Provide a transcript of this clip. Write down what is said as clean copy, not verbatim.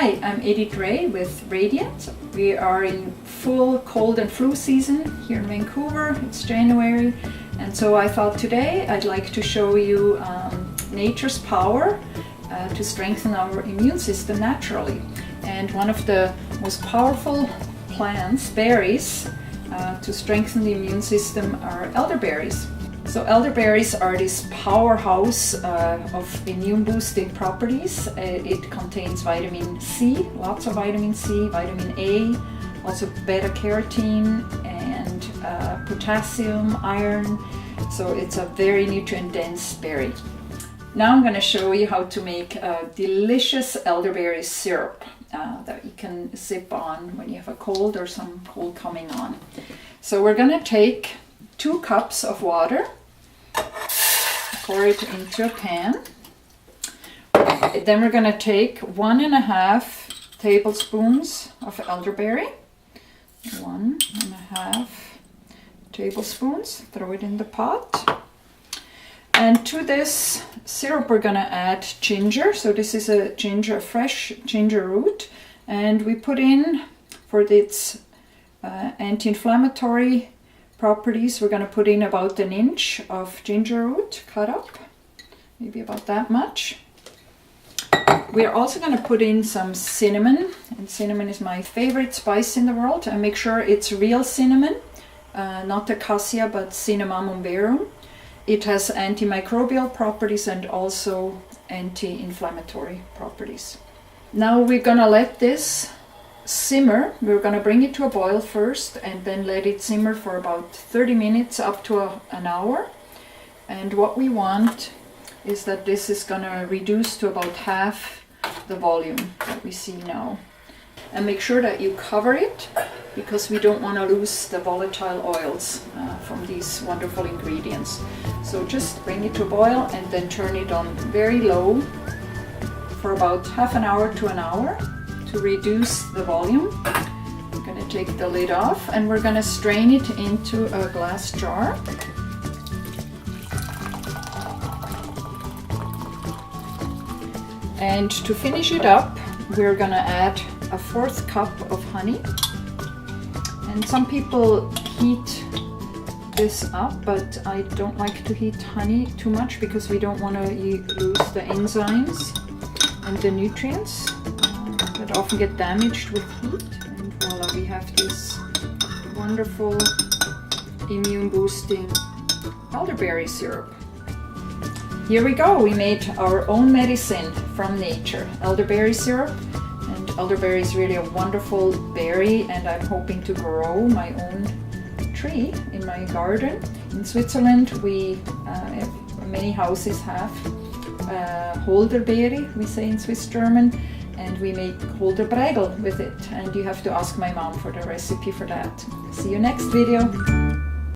Hi, I'm Edith Ray with Radiant. We are in full cold and flu season here in Vancouver. It's January, and so I thought today I'd like to show you nature's power to strengthen our immune system naturally. And one of the most powerful plants, berries, to strengthen the immune system are elderberries. So elderberries are this powerhouse of immune boosting properties. It contains vitamin C, lots of vitamin C, vitamin A, also beta carotene and potassium, iron. So it's a very nutrient dense berry. Now I'm going to show you how to make a delicious elderberry syrup that you can sip on when you have a cold or some cold coming on. So we're going to take 2 cups of water, pour it into a pan. Then we're going to take 1.5 tablespoons of elderberry. 1.5 tablespoons, throw it in the pot. And to this syrup we're going to add ginger. So this is a fresh ginger root, and we put in, for its anti-inflammatory properties, we're going to put in about 1 inch of ginger root cut up, maybe about that much. We're also going to put in some cinnamon, and cinnamon is my favorite spice in the world, and make sure it's real cinnamon, not acacia but Cinnamomum verum. It has antimicrobial properties and also anti-inflammatory properties. Now we're going to let this simmer. We're going to bring it to a boil first and then let it simmer for about 30 minutes up to an hour. And what we want is that this is going to reduce to about half the volume that we see now. And make sure that you cover it, because we don't want to lose the volatile oils from these wonderful ingredients. So just bring it to a boil and then turn it on very low for about half an hour to an hour to reduce the volume. I'm going to take the lid off and we're going to strain it into a glass jar. And to finish it up, we're going to add a 1/4 cup of honey. And some people heat this up, but I don't like to heat honey too much because we don't want to lose the enzymes and the nutrients that often get damaged with heat. And voila, we have this wonderful immune boosting elderberry syrup. Here we go, we made our own medicine from nature, elderberry syrup. And elderberry is really a wonderful berry, and I'm hoping to grow my own tree in my garden. In Switzerland, many houses have Elderberry, we say in Swiss German, and we make Elderberry with it. And you have to ask my mom for the recipe for that. See you next video.